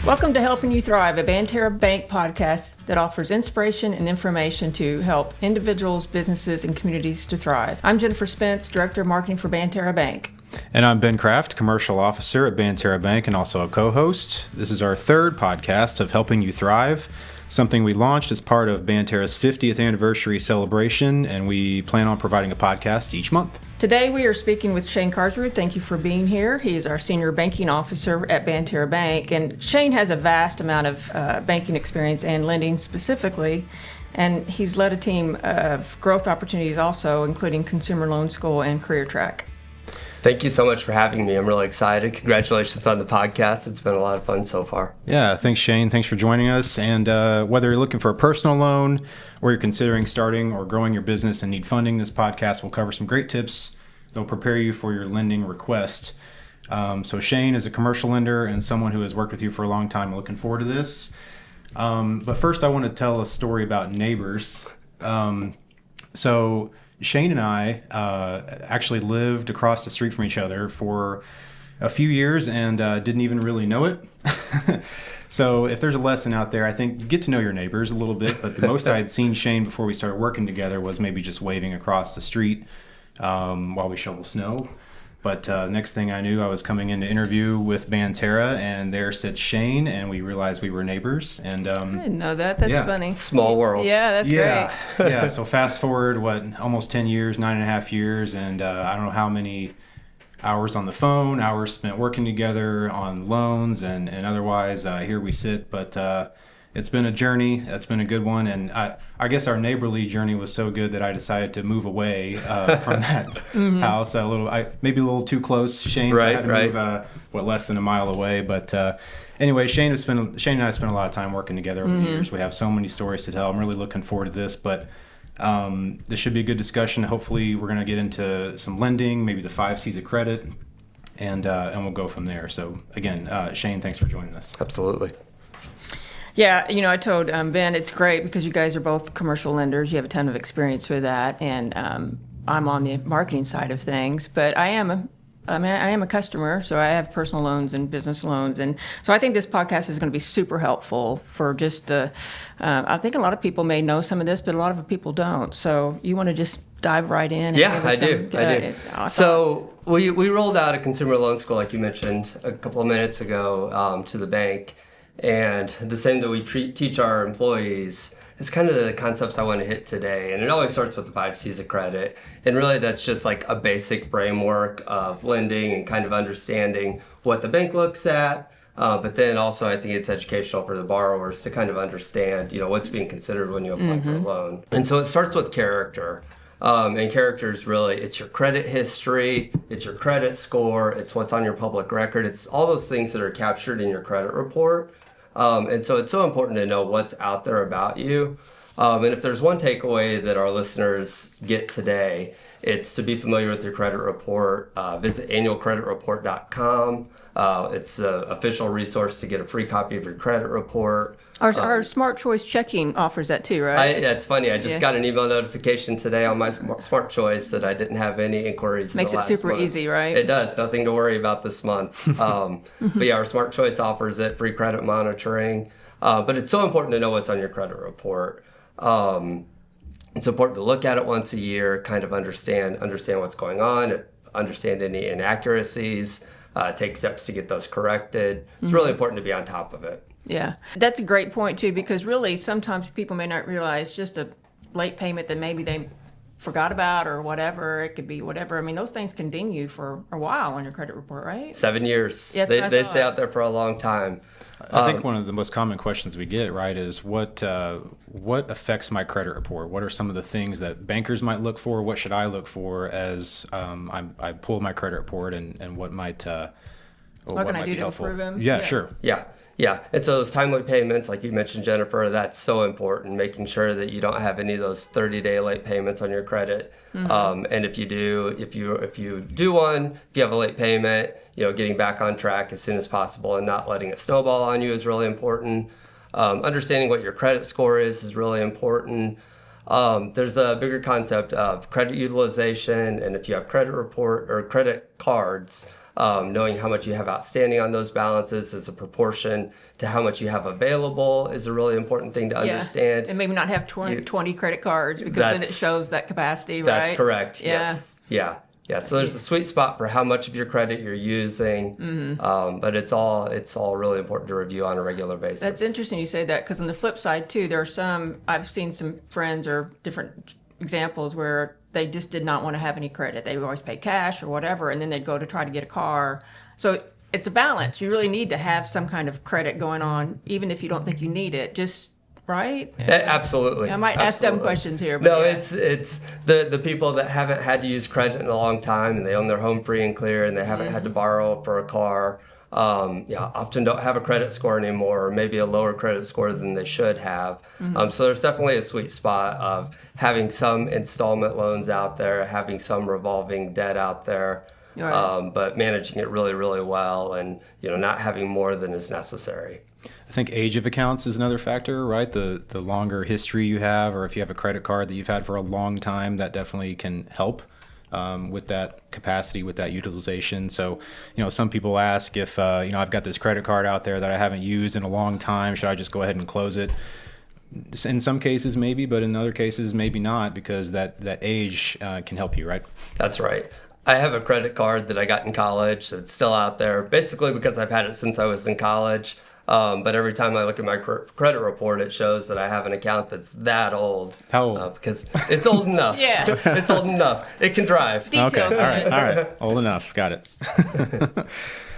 Welcome to Helping You Thrive, a Banterra Bank podcast that offers inspiration and information to help individuals, businesses, and communities to thrive. I'm Jennifer Spence, Director of Marketing for Banterra Bank. And I'm Ben Craft, Commercial Officer at Banterra Bank and also a co-host. This is our third podcast of Helping You Thrive, something we launched as part of Banterra's 50th anniversary celebration, and we plan on providing a podcast each month. Today we are speaking with Shane Carsrud. Thank you for being here. He is our Senior Banking Officer at Banterra Bank, and Shane has a vast amount of banking experience and lending specifically, and he's led a team of growth opportunities also, including Consumer Loan School and Career Track. Thank you so much for having me. I'm really excited. Congratulations on the podcast. It's been a lot of fun so far. Yeah, thanks, Shane. Thanks for joining us. And whether you're looking for a personal loan or you're considering starting or growing your business and need funding, this podcast will cover some great tips that will prepare you for your lending request. So Shane is a commercial lender and someone who has worked with you for a long time. I'm looking forward to this. But first, I want to tell a story about neighbors. So Shane and I actually lived across the street from each other for a few years and didn't even really know it. So if there's a lesson out there, I think you get to know your neighbors a little bit, but the most I had seen Shane before we started working together was maybe just waving across the street while we shovel snow. But next thing I knew, I was coming in to interview with Banterra, and there sits Shane, and we realized we were neighbors. And I didn't know that. That's funny. Small world. Yeah, that's great. Yeah, so fast forward, almost 10 years, 9.5 years, and I don't know how many hours on the phone, hours spent working together on loans and otherwise. Here we sit, but it's been a journey. It's been a good one, and I guess our neighborly journey was so good that I decided to move away from that house maybe a little too close. Shane, right, I had to move less than a mile away. But anyway, Shane and I spent a lot of time working together over the years. We have so many stories to tell. I'm really looking forward to this, but this should be a good discussion. Hopefully, we're going to get into some lending, maybe the 5 C's of credit, and we'll go from there. So again, Shane, thanks for joining us. Absolutely. Yeah, I told Ben it's great because you guys are both commercial lenders. You have a ton of experience with that, and I'm on the marketing side of things. But I am a customer, so I have personal loans and business loans, and so I think this podcast is going to be super helpful for just the. I think a lot of people may know some of this, but a lot of people don't. So you want to just dive right in? And yeah, I do. So we rolled out a consumer loan school, like you mentioned a couple of minutes ago, to the bank. And the same that we teach our employees is kind of the concepts I want to hit today. And it always starts with the 5 C's of credit. And really that's just like a basic framework of lending and kind of understanding what the bank looks at. But then also I think it's educational for the borrowers to kind of understand, what's being considered when you apply for a loan. And so it starts with character. And character is really, it's your credit history, it's your credit score, it's what's on your public record. It's all those things that are captured in your credit report. And so it's so important to know what's out there about you. And if there's one takeaway that our listeners get today, it's to be familiar with your credit report. Visit annualcreditreport.com. It's the official resource to get a free copy of your credit report. Our Smart Choice checking offers that too, right? It's funny. I just got an email notification today on my Smart Choice that I didn't have any inquiries. Makes it super easy, right? It does. Nothing to worry about this month. But yeah, our Smart Choice offers it, free credit monitoring. But it's so important to know what's on your credit report. It's important to look at it once a year, kind of understand what's going on, understand any inaccuracies, take steps to get those corrected. It's really important to be on top of it. Yeah, that's a great point too, because really sometimes people may not realize just a late payment that maybe they forgot about or whatever. It could be whatever. I mean, those things continue for a while on your credit report, right? 7 years. Yeah, they stay out there for a long time. I think one of the most common questions we get, right, is what affects my credit report? What are some of the things that bankers might look for? What should I look for as I pull my credit report, and what might what can I do to improve them? Yeah, sure. Yeah, and so those timely payments, like you mentioned, Jennifer, that's so important, making sure that you don't have any of those 30-day late payments on your credit. And if you do one, if you have a late payment, getting back on track as soon as possible and not letting it snowball on you is really important. Understanding what your credit score is really important. There's a bigger concept of credit utilization, and if you have credit report or credit cards, Knowing how much you have outstanding on those balances as a proportion to how much you have available is a really important thing to understand. And maybe not have 20 credit cards, because then it shows that capacity, right? That's correct. Yeah. Yes. Yeah. Yeah. So there's a sweet spot for how much of your credit you're using, but it's all really important to review on a regular basis. That's interesting you say that, because on the flip side too, there are I've seen some friends or different examples where they just did not want to have any credit. They would always pay cash or whatever, and then they'd go to try to get a car. So it's a balance. You really need to have some kind of credit going on, even if you don't think you need it. Just right? Absolutely. I might ask dumb questions here. But no, it's the people that haven't had to use credit in a long time, and they own their home free and clear, and they haven't had to borrow for a car. Often don't have a credit score anymore, or maybe a lower credit score than they should have. So there's definitely a sweet spot of having some installment loans out there, having some revolving debt out there, right. But managing it really, really well, and not having more than is necessary. I think age of accounts is another factor, right? The longer history you have, or if you have a credit card that you've had for a long time, that definitely can help with that capacity, with that utilization. So, some people ask if, I've got this credit card out there that I haven't used in a long time, should I just go ahead and close it? In some cases, maybe, but in other cases, maybe not, because that age can help you, right? That's right. I have a credit card that I got in college that's still out there, basically because I've had it since I was in college. But every time I look at my credit report, it shows that I have an account that's that old. How old? Because it's old enough. Yeah. It's old enough. It can drive. Okay. All right. Old enough. Got it.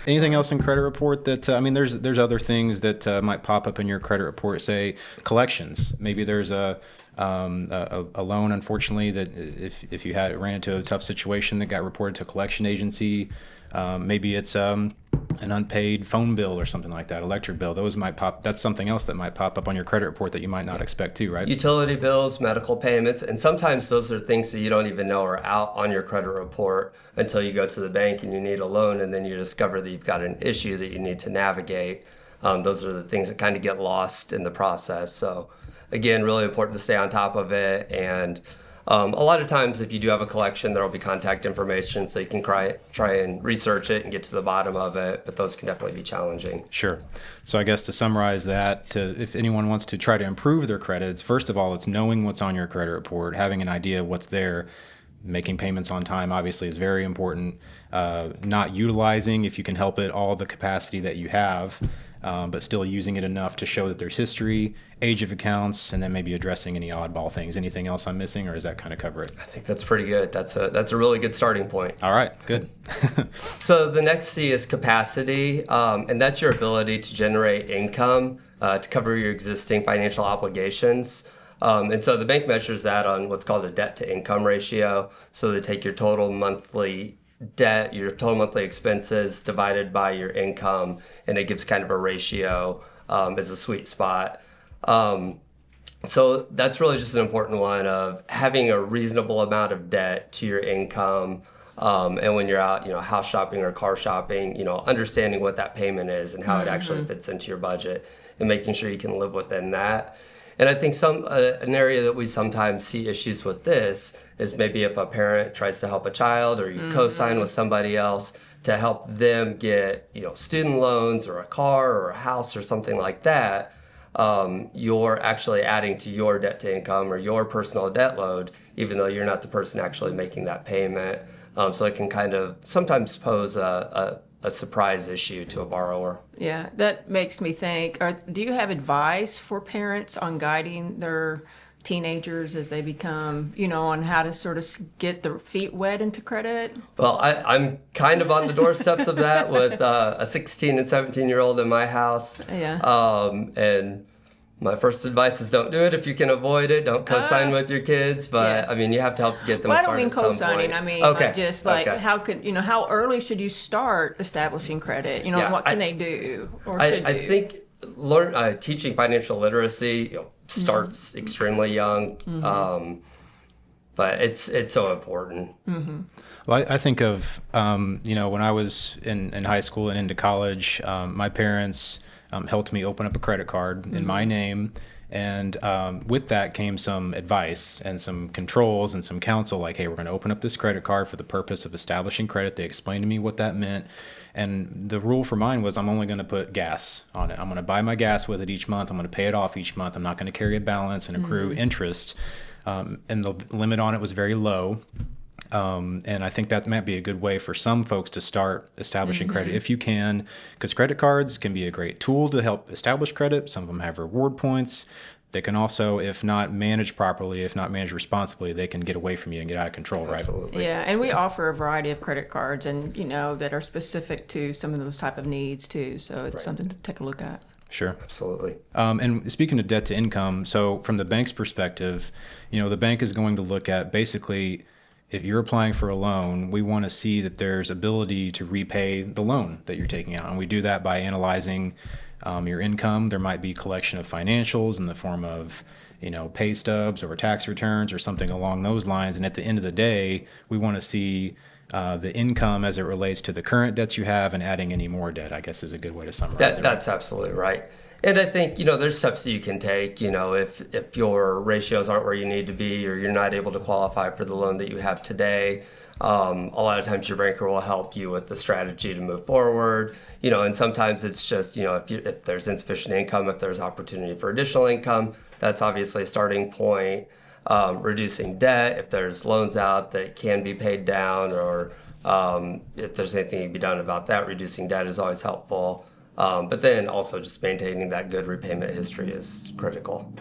Anything else in credit report that, there's other things that might pop up in your credit report, say collections. Maybe there's a loan, unfortunately, that if you ran into a tough situation that got reported to a collection agency. Maybe it's an unpaid phone bill or something like that, electric bill. Those might pop. That's something else that might pop up on your credit report that you might not expect too, right? Utility bills, medical payments, and sometimes those are things that you don't even know are out on your credit report until you go to the bank and you need a loan, and then you discover that you've got an issue that you need to navigate. Those are the things that kind of get lost in the process. So again, really important to stay on top of it. And a lot of times, if you do have a collection, there will be contact information, so you can try and research it and get to the bottom of it. But those can definitely be challenging. Sure. So I guess to summarize that, if anyone wants to try to improve their credits, first of all, it's knowing what's on your credit report, having an idea of what's there. Making payments on time, obviously, is very important. Not utilizing, if you can help it, all the capacity that you have. But still using it enough to show that there's history, age of accounts, and then maybe addressing any oddball things. Anything else I'm missing, or does that kind of cover it? I think that's pretty good. That's a really good starting point. All right, good. So the next C is capacity, and that's your ability to generate income to cover your existing financial obligations. And so the bank measures that on what's called a debt-to-income ratio. So they take your total monthly debt, your total monthly expenses divided by your income, and it gives kind of a ratio as a sweet spot. So that's really just an important one of having a reasonable amount of debt to your income. And when you're out, house shopping or car shopping, understanding what that payment is and how it actually fits into your budget and making sure you can live within that. And I think an area that we sometimes see issues with this is maybe if a parent tries to help a child, or you co-sign with somebody else to help them get, student loans or a car or a house or something like that, you're actually adding to your debt to income or your personal debt load, even though you're not the person actually making that payment. So it can kind of sometimes pose a surprise issue to a borrower. Yeah, that makes me think, do you have advice for parents on guiding their teenagers as they become, on how to sort of get their feet wet into credit? Well, I'm kind of on the doorsteps of that with a 16 and 17-year-old in my house. Yeah. And my first advice is don't do it if you can avoid it. Don't co-sign with your kids, but yeah. You have to help get them Well, started at some point. I don't mean co-signing. I mean, okay. just okay. how early should you start establishing credit? What can they do or should do? I think teaching financial literacy starts extremely young, but it's so important. Mm-hmm. Well, I think of, when I was in high school and into college, my parents helped me open up a credit card in my name. And with that came some advice and some controls and some counsel, like, hey, we're going to open up this credit card for the purpose of establishing credit. They explained to me what that meant. And the rule for mine was I'm only going to put gas on it. I'm going to buy my gas with it each month. I'm going to pay it off each month. I'm not going to carry a balance and accrue interest. And the limit on it was very low. And I think that might be a good way for some folks to start establishing credit if you can, because credit cards can be a great tool to help establish credit. Some of them have reward points. They can also, if not managed properly, if not managed responsibly, they can get away from you and get out of control, right? Absolutely. Yeah, and we offer a variety of credit cards and, that are specific to some of those type of needs too. So it's something to take a look at. Sure. Absolutely. And speaking of debt to income, so from the bank's perspective, the bank is going to look at basically, if you're applying for a loan, we want to see that there's ability to repay the loan that you're taking out. And we do that by analyzing your income. There might be collection of financials in the form of, pay stubs or tax returns or something along those lines. And at the end of the day, we want to see the income as it relates to the current debts you have and adding any more debt, I guess is a good way to summarize it. That's absolutely right. And I think, there's steps that you can take, if your ratios aren't where you need to be or you're not able to qualify for the loan that you have today. A lot of times your banker will help you with the strategy to move forward, and sometimes it's just, if there's insufficient income, if there's opportunity for additional income, that's obviously a starting point. Reducing debt, if there's loans out that can be paid down or if there's anything that can be done about that, reducing debt is always helpful. But then also just maintaining that good repayment history is critical.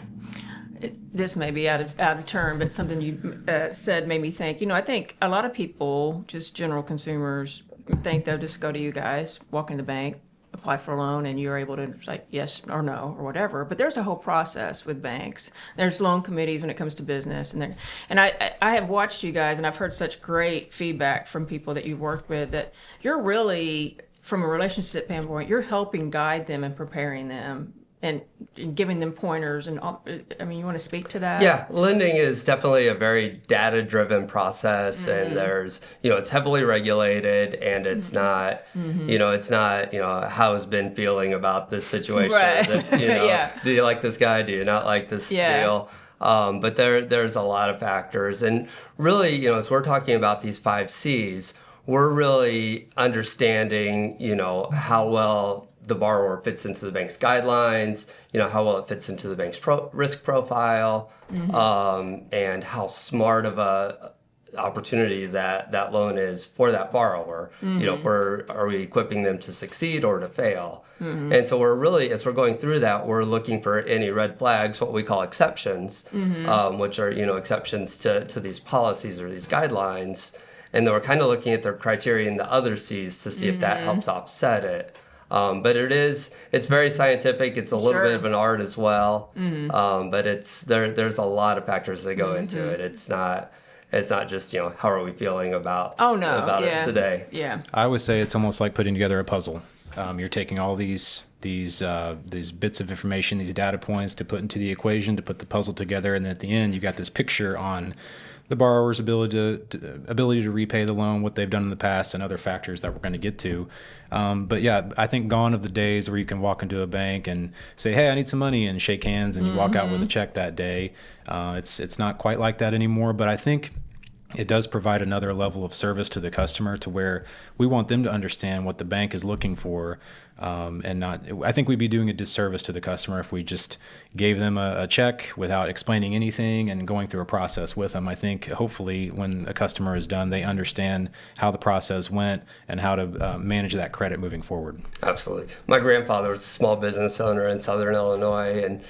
This may be out of turn, but something you said made me think. I think a lot of people, just general consumers, think they'll just go to you guys, walk in the bank, apply for a loan, and you're able to say yes or no or whatever. But there's a whole process with banks. There's loan committees when it comes to business, and I have watched you guys, and I've heard such great feedback from people that you've worked with that you're really, from a relationship standpoint, you're helping guide them and preparing them and giving them pointers. And you want to speak to that? Yeah, lending is definitely a very data-driven process, and there's, it's heavily regulated, and it's not, it's not, how has Ben feeling about this situation? Right. That's, do you like this guy? Do you not like this deal? But there's a lot of factors, and really, as we're talking about these 5 C's, we're really understanding, how well the borrower fits into the bank's guidelines, how well it fits into the bank's risk profile, and how smart of a opportunity that loan is for that borrower. Are we equipping them to succeed or to fail? And so we're really, as we're going through that, we're looking for any red flags, what we call exceptions, which are, exceptions to these policies or these guidelines. And then we're kind of looking at their criteria in the other C's to see if that helps offset it. But it's very scientific. It's a little bit of an art as well. But there's a lot of factors that go into it. It's not just, how are we feeling about it today? Yeah. I would say it's almost like putting together a puzzle. You're taking all these bits of information, these data points to put into the equation to put the puzzle together, and then at the end you got this picture on the borrower's ability to repay the loan, what they've done in the past, and other factors that we're going to get to. But yeah, I think gone are the days where you can walk into a bank and say, "Hey, I need some money," and shake hands, and you walk out with a check that day. It's not quite like that anymore, but I think it does provide another level of service to the customer, to where we want them to understand what the bank is looking for, and not. I think we'd be doing a disservice to the customer if we just gave them a check without explaining anything and going through a process with them. I think hopefully when a customer is done, they understand how the process went and how to manage that credit moving forward. Absolutely. My grandfather was a small business owner in Southern Illinois, and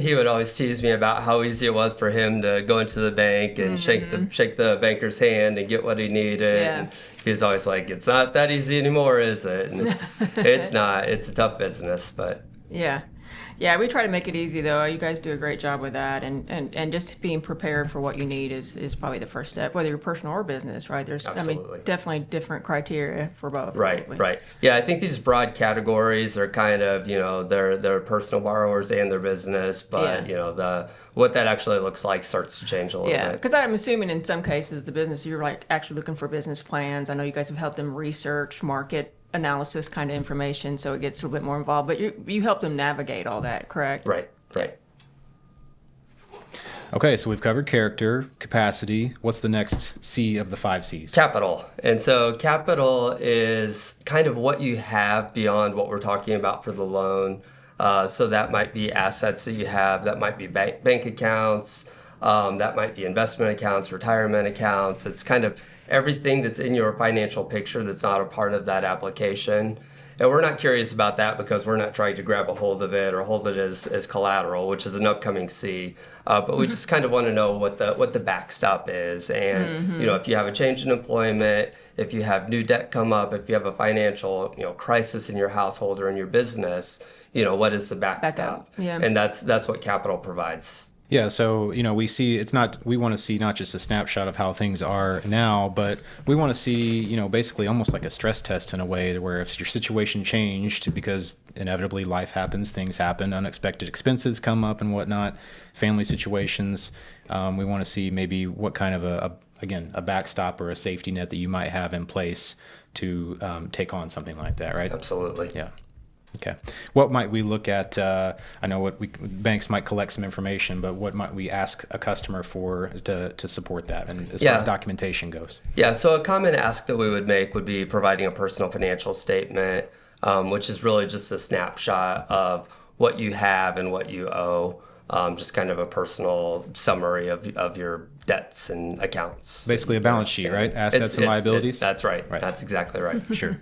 he would always tease me about how easy it was for him to go into the bank and shake the banker's hand and get what he needed. Yeah. And he was always like, "It's not that easy anymore, is it?" And it's not. It's a tough business, but Yeah. Yeah, we try to make it easy, though. You guys do a great job with that. And just being prepared for what you need is probably the first step, whether you're personal or business, right? There's, Absolutely. definitely different criteria for both. Right, probably. right. Yeah, I think these broad categories are kind of, they're personal borrowers and their business, but, what that actually looks like starts to change a little Yeah, bit. because I'm assuming in some cases the business, you're like actually looking for business plans. I know you guys have helped them research, market analysis kind of information, so it gets a little bit more involved. But you help them navigate all that, correct? Right. Okay, so we've covered character, capacity. What's the next C of the 5 C's? Capital. And so capital is kind of what you have beyond what we're talking about for the loan. So that might be assets that you have, that might be bank accounts, that might be investment accounts, retirement accounts. It's kind of everything that's in your financial picture that's not a part of that application. And we're not curious about that because we're not trying to grab a hold of it or hold it as collateral, which is an upcoming C. But we just kind of want to know what the backstop is. And, if you have a change in employment, if you have new debt come up, if you have a financial, crisis in your household or in your business, what is the backstop? Yeah. And that's what capital provides. Yeah, so we want to see not just a snapshot of how things are now, but we want to see, basically almost like a stress test in a way, to where if your situation changed, because inevitably life happens, things happen, unexpected expenses come up and whatnot, family situations, we want to see maybe what kind of a backstop or a safety net that you might have in place to take on something like that, right? Absolutely. Yeah. Okay. What might we look at? I know banks might collect some information, but what might we ask a customer for to support that, and as far as documentation goes? Yeah. So a common ask that we would make would be providing a personal financial statement, which is really just a snapshot of what you have and what you owe. Just kind of a personal summary of your debts and accounts. Basically a balance sheet, right? Assets and liabilities. That's right. That's exactly right. Sure.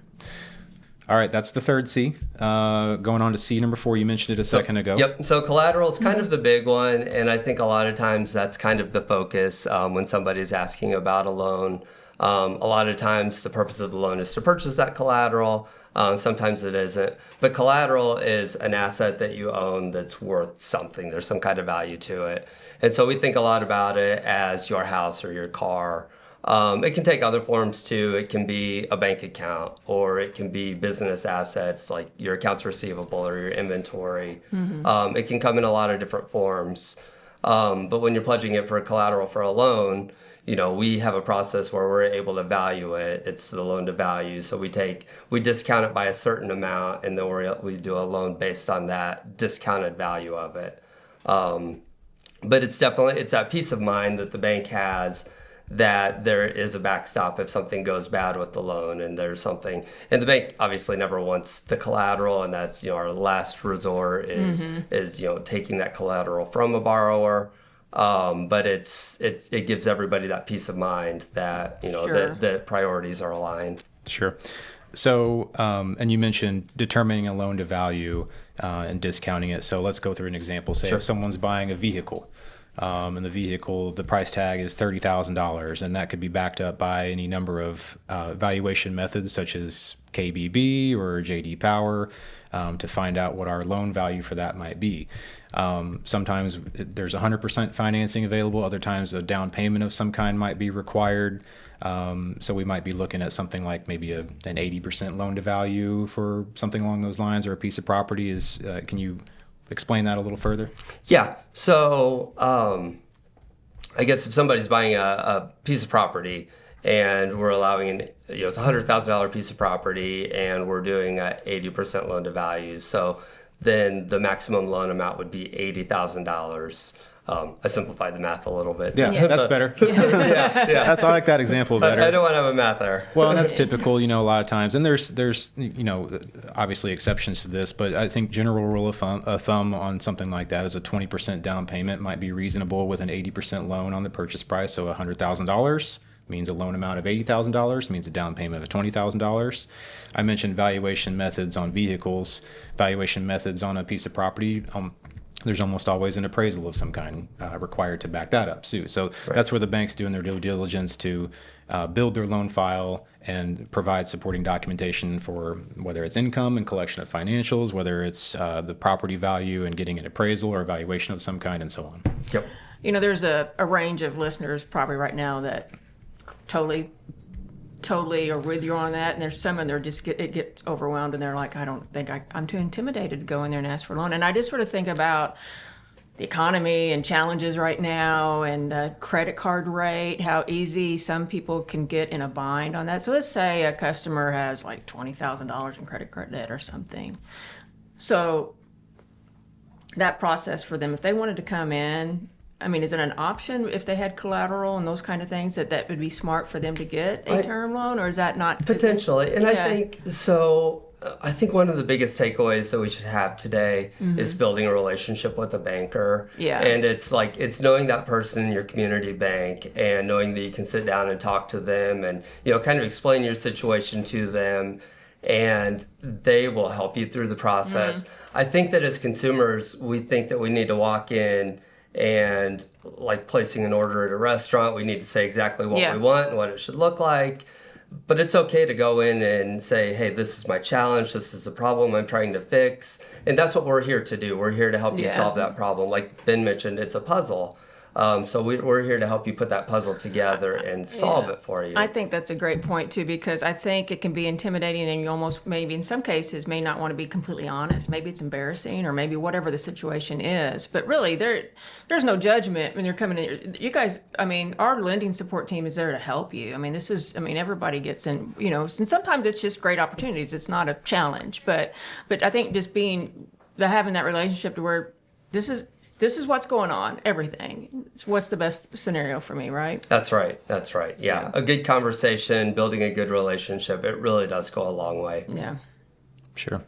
All right, that's the third C. Going on to C number 4, you mentioned it a second ago. Yep. So collateral is kind of the big one, and I think a lot of times that's kind of the focus when somebody's asking about a loan. A lot of times the purpose of the loan is to purchase that collateral. Sometimes it isn't. But collateral is an asset that you own that's worth something. There's some kind of value to it. And so we think a lot about it as your house or your car. It can take other forms too. It can be a bank account, or it can be business assets like your accounts receivable or your inventory. It can come in a lot of different forms. But when you're pledging it for a collateral for a loan, we have a process where we're able to value it. It's the loan to value. So we discount it by a certain amount, and then we do a loan based on that discounted value of it. But it's that peace of mind that the bank has, that there is a backstop if something goes bad with the loan, and there's something, and the bank obviously never wants the collateral, and that's our last resort is taking that collateral from a borrower. But it gives everybody that peace of mind that that priorities are aligned. Sure. So and you mentioned determining a loan to value and discounting it. So let's go through an example. Say if someone's buying a vehicle. And the vehicle, the price tag is $30,000, and that could be backed up by any number of valuation methods such as KBB or JD Power to find out what our loan value for that might be. Sometimes there's 100% financing available. Other times a down payment of some kind might be required. So we might be looking at something like maybe an 80% loan to value for something along those lines, or a piece of property. Can you explain that a little further? Yeah. So I guess if somebody's buying a piece of property and we're allowing it's a $100,000 piece of property and we're doing a 80% loan to value, so then the maximum loan amount would be $80,000. I simplified the math a little bit. Yeah, that's better. Yeah. I like that example better. I don't want to have a math there. Well, and that's typical, a lot of times. And there's obviously exceptions to this, but I think general rule of thumb on something like that is a 20% down payment might be reasonable with an 80% loan on the purchase price. So $100,000 means a loan amount of $80,000, means a down payment of $20,000. I mentioned valuation methods on vehicles, valuation methods on a piece of property. There's almost always an appraisal of some kind required to back that up too. So that's where the bank's doing their due diligence to build their loan file and provide supporting documentation for whether it's income and collection of financials, whether it's the property value and getting an appraisal or evaluation of some kind, and so on. Yep. There's a range of listeners probably right now that totally are with you on that, and there's some of them it gets overwhelmed, and they're like, I don't think I'm too intimidated to go in there and ask for a loan. And I just sort of think about the economy and challenges right now, and the credit card rate, how easy some people can get in a bind on that. So let's say a customer has like $20,000 in credit card debt or something. So that process for them, if they wanted to come in I mean, is it an option if they had collateral and those kind of things that would be smart for them to get a term loan, or is that not potentially? And Yeah. I think so. I think one of the biggest takeaways that we should have today is building a relationship with a banker. Yeah. And it's like, it's knowing that person in your community bank and knowing that you can sit down and talk to them and, kind of explain your situation to them, and they will help you through the process. I think that as consumers, we think that we need to walk in and, like placing an order at a restaurant, we need to say exactly what we want and what it should look like. But it's okay to go in and say, hey, this is my challenge. This is a problem I'm trying to fix. And that's what we're here to do. We're here to help you solve that problem. Like Ben mentioned, it's a puzzle. So we're here to help you put that puzzle together and solve it for you. I think that's a great point, too, because I think it can be intimidating, and you almost maybe in some cases may not want to be completely honest. Maybe it's embarrassing, or maybe whatever the situation is. But really, there's no judgment when you're coming in. You guys, I mean, our lending support team is there to help you. I mean, everybody gets in, and sometimes it's just great opportunities. It's not a challenge. But I think just having that relationship to where this is what's going on, everything. What's the best scenario for me, right? That's right. Yeah. A good conversation, building a good relationship, it really does go a long way. Yeah. Sure.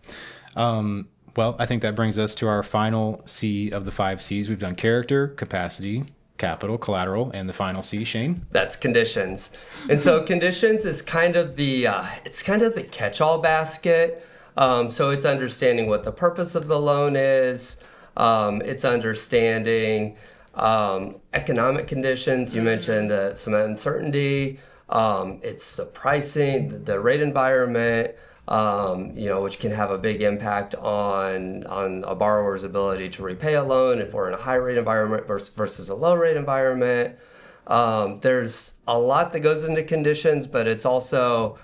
Well, I think that brings us to our final C of the 5 C's. We've done character, capacity, capital, collateral, and the final C, Shane. That's conditions. And so conditions is kind of the catch-all basket. So it's understanding what the purpose of the loan is. It's understanding economic conditions. You mentioned some uncertainty. It's the pricing, the rate environment, which can have a big impact on a borrower's ability to repay a loan if we're in a high rate environment versus a low rate environment. There's a lot that goes into conditions, but it's also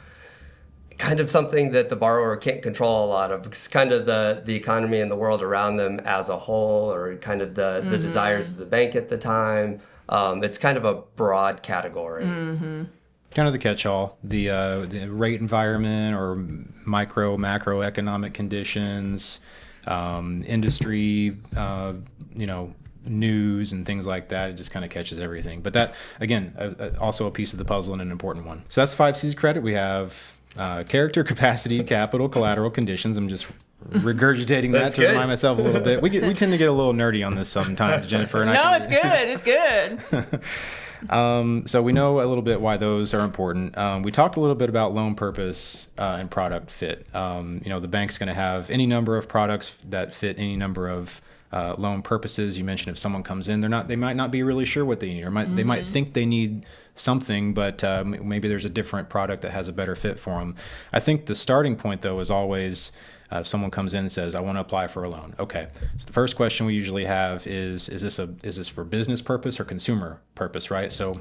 kind of something that the borrower can't control a lot of. It's kind of the economy and the world around them as a whole, or kind of the desires of the bank at the time. It's kind of a broad category. Kind of the catch-all, the rate environment or macroeconomic conditions, industry, news and things like that. It just kind of catches everything. But that, again, also a piece of the puzzle and an important one. So that's 5 C's of credit. We have character, capacity, capital, collateral, conditions. I'm just regurgitating that to remind myself a little bit. We tend to get a little nerdy on this sometimes, Jennifer. And No, it's good. It's good. So we know a little bit why those are important. We talked a little bit about loan purpose and product fit. The bank's going to have any number of products that fit any number of loan purposes. You mentioned if someone comes in, they might not be really sure what they need, or they might think they need something, but maybe there's a different product that has a better fit for them. I think the starting point, though, is always if someone comes in and says, I want to apply for a loan. Okay. So the first question we usually have is this for business purpose or consumer purpose, right? So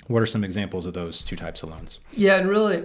what are some examples of those two types of loans? Yeah, and really,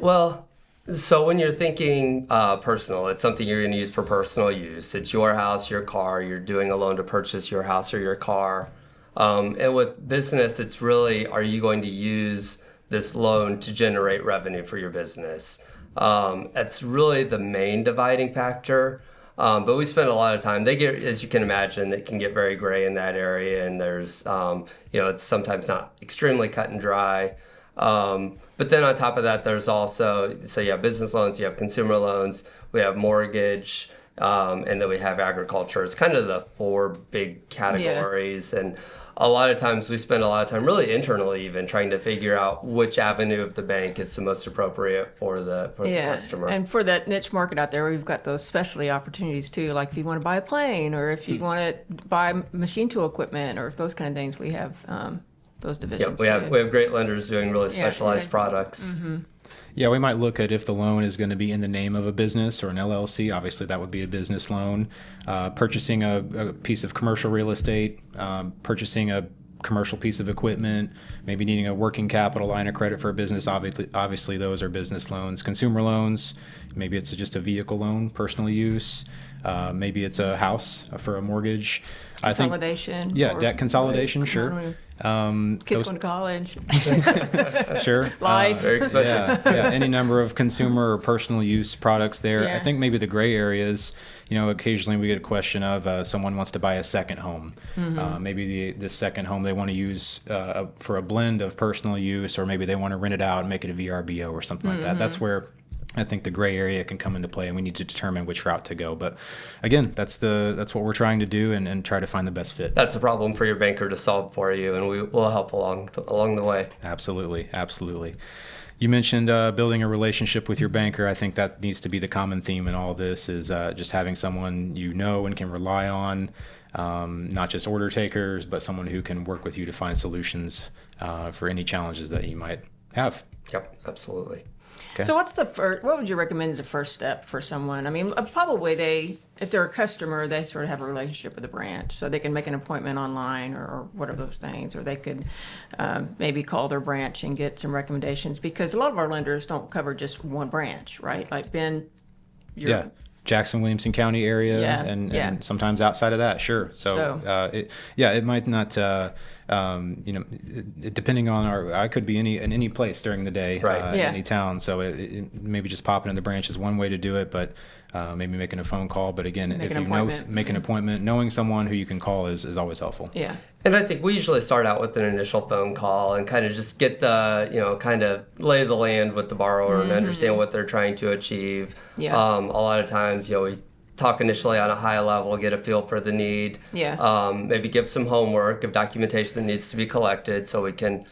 so when you're thinking personal, it's something you're going to use for personal use. It's your house, your car. You're doing a loan to purchase your house or your car. And with business, it's really, are you going to use this loan to generate revenue for your business? That's really the main dividing factor. But we spend a lot of time. They get, as you can imagine, it can get very gray in that area, and there's, it's sometimes not extremely cut and dry. But then on top of that, there's also, so you have business loans, you have consumer loans, we have mortgage, and then we have agriculture. It's kind of the 4 big categories. And a lot of times we spend a lot of time really internally even trying to figure out which avenue of the bank is the most appropriate for the customer. And for that niche market out there, we've got those specialty opportunities too, like if you want to buy a plane, or if you want to buy machine tool equipment, or those kind of things. We have those divisions. We have great lenders doing really specialized products. Mm-hmm. Yeah, we might look at if the loan is going to be in the name of a business or an LLC. Obviously, that would be a business loan. Purchasing a piece of commercial real estate, purchasing a commercial piece of equipment, maybe needing a working capital line of credit for a business. Obviously, those are business loans. Consumer loans, maybe it's just a vehicle loan, personal use. Maybe it's a house for a mortgage. Consolidation. Debt consolidation, sure. Kids going to college. Sure. Life. Very expensive. Yeah, any number of consumer or personal use products there. Yeah. I think maybe the gray areas, occasionally we get a question of someone wants to buy a second home. Maybe the second home they want to use for a blend of personal use, or maybe they want to rent it out and make it a VRBO or something like that. That's where I think the gray area can come into play, and we need to determine which route to go. But again, that's what we're trying to do, and try to find the best fit. That's a problem for your banker to solve for you, and we will help along the way. Absolutely. You mentioned building a relationship with your banker. I think that needs to be the common theme in all this, is just having someone and can rely on, not just order takers, but someone who can work with you to find solutions for any challenges that you might have. Yep, absolutely. Okay. So what would you recommend as a first step for someone? I mean, probably if they're a customer, they sort of have a relationship with the branch, so they can make an appointment online or whatever those things, or they could maybe call their branch and get some recommendations, because a lot of our lenders don't cover just one branch, right? Like Ben, Jackson, Williamson County area, Yeah, and sometimes outside of that, sure. It might not, depending on I could be in any place during the day, Right. in any town. So it maybe just popping in the branch is one way to do it, but maybe making a phone call. But again, Make if an you appointment. make an appointment, knowing someone who you can call is always helpful. Yeah. And I think we usually start out with an initial phone call and kind of just get kind of lay the land with the borrower and understand what they're trying to achieve. Yeah. A lot of times, we talk initially on a high level, get a feel for the need. Yeah. Maybe give some homework of documentation that needs to be collected so we can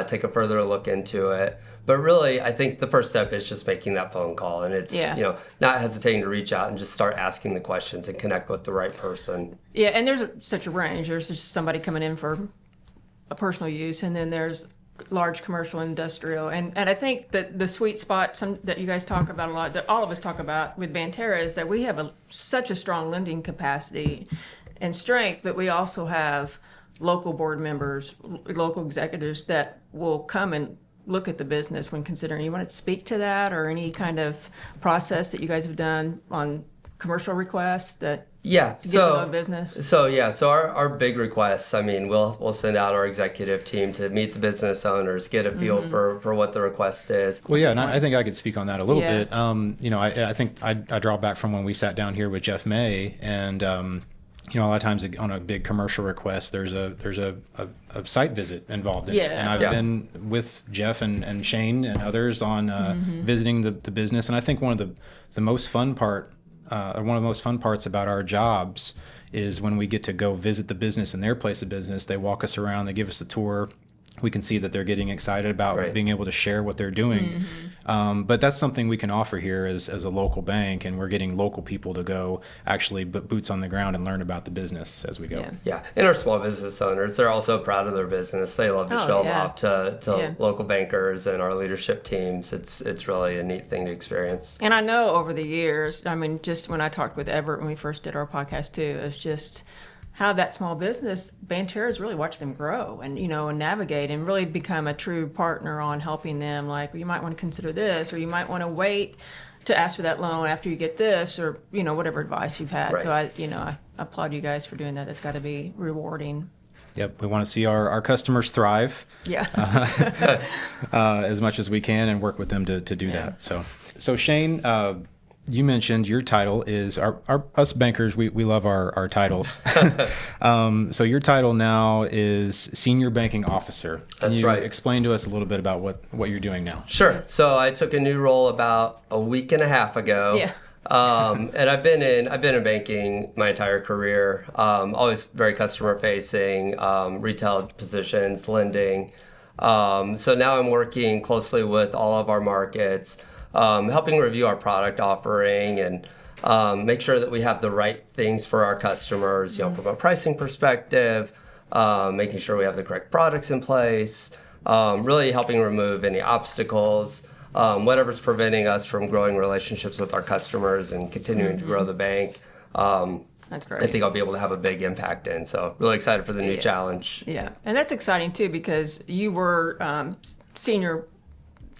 take a further look into it. But really, I think the first step is just making that phone call, and it's not hesitating to reach out and just start asking the questions and connect with the right person. Yeah, and there's such a range. There's just somebody coming in for a personal use, and then there's large commercial, industrial, and I think that the sweet spot that you guys talk about a lot, that all of us talk about with Banterra, is that we have such a strong lending capacity and strength, but we also have local board members, local executives that will come and look at the business when considering. You want to speak to that, or any kind of process that you guys have done on commercial requests that get to know the business? So our big requests, I mean, we'll send out our executive team to meet the business owners, get a feel for what the request is. Well, yeah, and I think I could speak on that a little bit. I think I draw back from when we sat down here with Jeff May, and a lot of times on a big commercial request, there's a site visit involved in it. And I've been with Jeff and Shane and others on visiting the business. And I think one of the most fun parts about our jobs is when we get to go visit the business in their place of business. They walk us around, they give us a tour. We can see that they're getting excited about being able to share what they're doing. But that's something we can offer here as a local bank, and we're getting local people to go actually put boots on the ground and learn about the business as we go. Yeah, and our small business owners, they're also proud of their business. They love to show them off to local bankers and our leadership teams. It's really a neat thing to experience. And I know over the years, I mean, just when I talked with Everett when we first did our podcast too, it's just how that small business, Banterra's really watched them grow and, and navigate and really become a true partner on helping them. Like, you might want to consider this, or you might want to wait to ask for that loan after you get this, or, whatever advice you've had. Right. So I applaud you guys for doing that. It's got to be rewarding. Yep, we want to see our customers thrive as much as we can, and work with them to do that. So Shane, you mentioned your title is us bankers. We love our titles. So your title now is Senior Banking Officer. Can you explain to us a little bit about what you're doing now? Sure. So I took a new role about a week and a half ago. Yeah. And I've been in banking my entire career. Always very customer facing, retail positions, lending. So now I'm working closely with all of our markets, helping review our product offering and make sure that we have the right things for our customers, from a pricing perspective, making sure we have the correct products in place, really helping remove any obstacles, whatever's preventing us from growing relationships with our customers and continuing to grow the bank. That's great. I think I'll be able to have a big impact in. So really excited for the new challenge. Yeah, and that's exciting too, because you were senior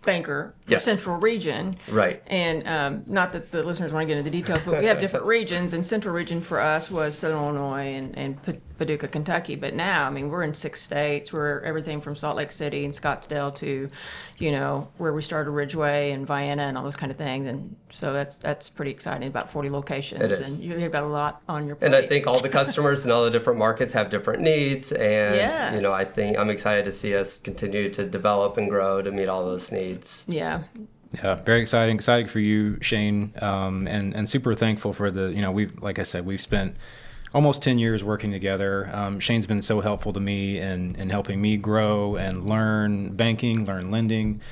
banker for Central Region. Right. And not that the listeners want to get into the details, but we have different regions, and Central Region for us was Southern Illinois and Paducah, Kentucky. But now, I mean, we're in 6 states. We're everything from Salt Lake City and Scottsdale to, where we started Ridgeway and Vienna and all those kind of things. And so that's pretty exciting. About 40 locations. It is. And you've got a lot on your plate. And I think all the customers in all the different markets have different needs. And, Yes. I think I'm excited to see us continue to develop and grow to meet all those needs. Yeah. Yeah, very exciting. Excited for you, Shane, and super thankful for like I said, we've spent almost 10 years working together. Shane's been so helpful to me in helping me grow and learn banking, learn lending.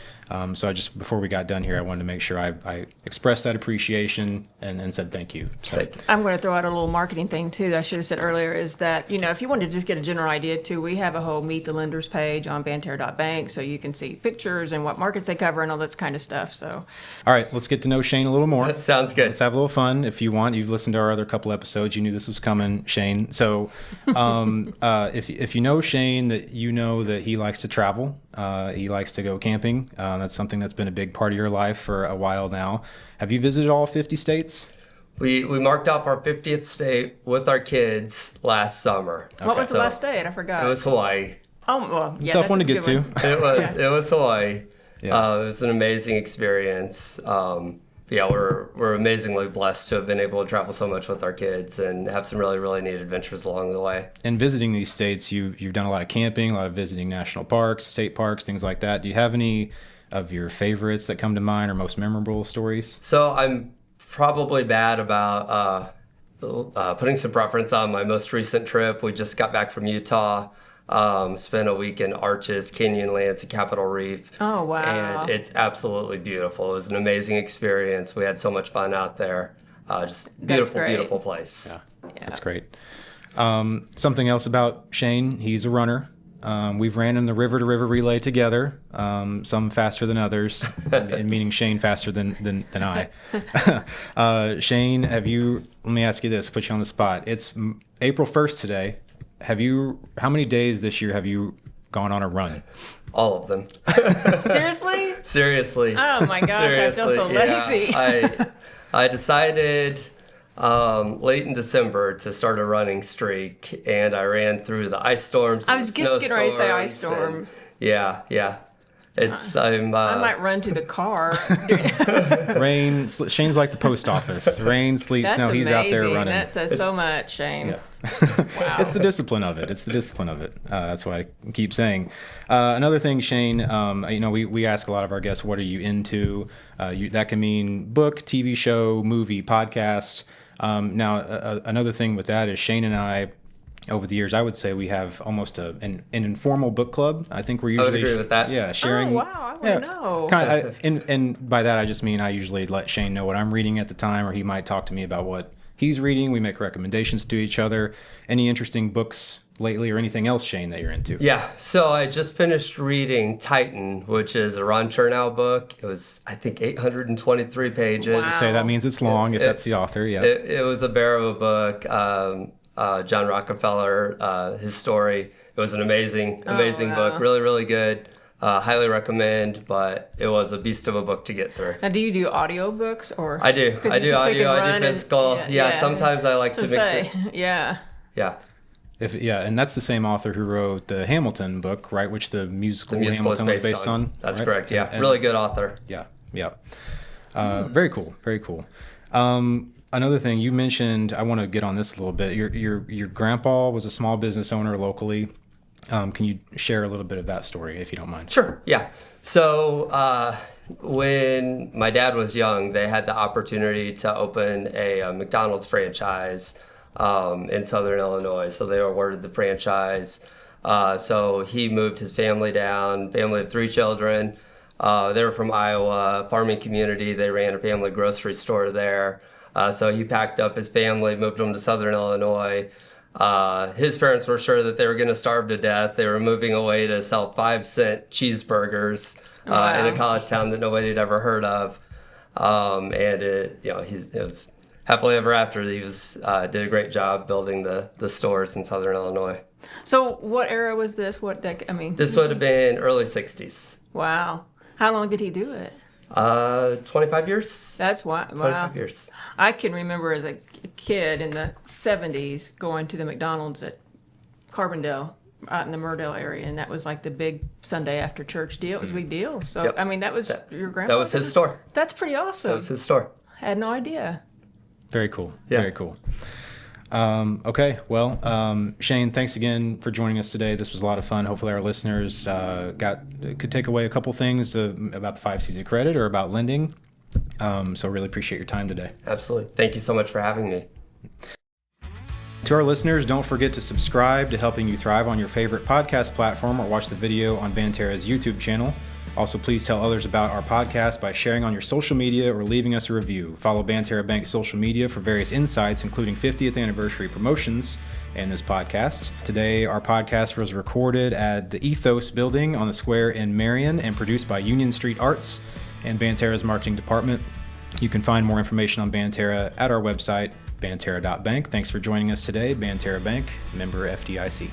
So before we got done here, I wanted to make sure I expressed that appreciation and said thank you. So, Thank you. I'm going to throw out a little marketing thing too that I should have said earlier is that, if you want to just get a general idea too, we have a whole Meet the Lenders page on Banterra.bank so you can see pictures and what markets they cover and all that kind of stuff. So, all right, let's get to know Shane a little more. That sounds good. Let's have a little fun. If you want, you've listened to our other couple episodes, you knew this was coming, Shane. So if you know Shane, that you know that he likes to travel. He likes to go camping. That's something that's been a big part of your life for a while now. Have you visited all 50 states? We marked off our 50th state with our kids last summer. what was the last state? I forgot. It was Hawaii. Oh, well, yeah. Tough that's one a to get good to. one. It was Hawaii. Yeah. It was an amazing experience. We're amazingly blessed to have been able to travel so much with our kids and have some really, really neat adventures along the way. And visiting these states, you've done a lot of camping, a lot of visiting national parks, state parks, things like that. Do you have any of your favorites that come to mind or most memorable stories? So I'm probably bad about putting some preference on my most recent trip. We just got back from Utah. Spent a week in Arches, Canyonlands, and Capitol Reef. Oh, wow. And it's absolutely beautiful. It was an amazing experience. We had so much fun out there. Just beautiful, great. beautiful place. Yeah, that's great. Something else about Shane, he's a runner. We've ran in the river-to-river relay together, some faster than others, and meaning Shane faster than I. Shane, let me ask you this, put you on the spot. It's April 1st today. How many days this year have you gone on a run? All of them. Seriously? Seriously. Oh, my gosh, I feel so lazy. I decided late in December to start a running streak, and I ran through the ice storms. I was just getting ready to say ice storm. Yeah. I might run to the car. Rain, Shane's like the post office. Rain, sleet, That's snow, he's amazing. out there running. That says so much, Shane. Yeah. Wow. It's the discipline of it. That's why I keep saying. Another thing, Shane, we ask a lot of our guests, what are you into? That can mean book, TV show, movie, podcast. Now, another thing with that is Shane and I, over the years, I would say we have almost an informal book club. I think we're usually... I would agree with that. Yeah, sharing... Oh, wow, I want to know. And by that, I just mean I usually let Shane know what I'm reading at the time, or he might talk to me about what he's reading. We make recommendations to each other. Any interesting books lately or anything else, Shane, that you're into? Yeah, so I just finished reading Titan, which is a Ron Chernow book. It was, I think, 823 pages. Wow. Say that means it's long, if that's the author, yeah. It was a bear of a book. John Rockefeller, his story. It was an amazing wow. book. Really, really good. Highly recommend, but it was a beast of a book to get through. Now, do you do audiobooks or? I do. I do audio. I do physical. Yeah. Sometimes I like to mix it. Yeah. Yeah. And that's the same author who wrote the Hamilton book, right? Which the musical Hamilton was based on. That's right? correct. Yeah. And really good author. Yeah. Very cool. Very cool. Another thing you mentioned, I want to get on this a little bit. Your grandpa was a small business owner locally. Can you share a little bit of that story, if you don't mind? Sure. Yeah. So when my dad was young, they had the opportunity to open a McDonald's franchise in Southern Illinois. So they were awarded the franchise. So he moved his family down, family of 3 children. They were from Iowa, farming community. They ran a family grocery store there. So he packed up his family, moved them to Southern Illinois. His parents were sure that they were going to starve to death. They were moving away to sell 5-cent cheeseburgers in a college town that nobody had ever heard of. And it was happily ever after. He did a great job building the stores in Southern Illinois. So, what era was this? What decade? I mean, This would have been early 60s. Wow. How long did he do it? 25 years. That's why. Wow. 25 years. I can remember as a kid in the 70s going to the McDonald's at Carbondale, out in the Murdale area, and that was like the big Sunday after church deal. It was a big deal. So Yep. I mean, that was your grandpa. That was his store. That's pretty awesome. That was his store. Had no idea. Very cool. Yeah. Very cool. Okay. Well, Shane, thanks again for joining us today. This was a lot of fun. Hopefully our listeners could take away a couple things about the 5 C's of credit or about lending. So really appreciate your time today. Absolutely. Thank you so much for having me. To our listeners, don't forget to subscribe to Helping You Thrive on your favorite podcast platform or watch the video on Banterra's YouTube channel. Also, please tell others about our podcast by sharing on your social media or leaving us a review. Follow Banterra Bank's social media for various insights, including 50th anniversary promotions and this podcast. Today, our podcast was recorded at the Ethos building on the square in Marion and produced by Union Street Arts and Banterra's marketing department. You can find more information on Banterra at our website, banterra.bank. Thanks for joining us today. Banterra Bank, member FDIC.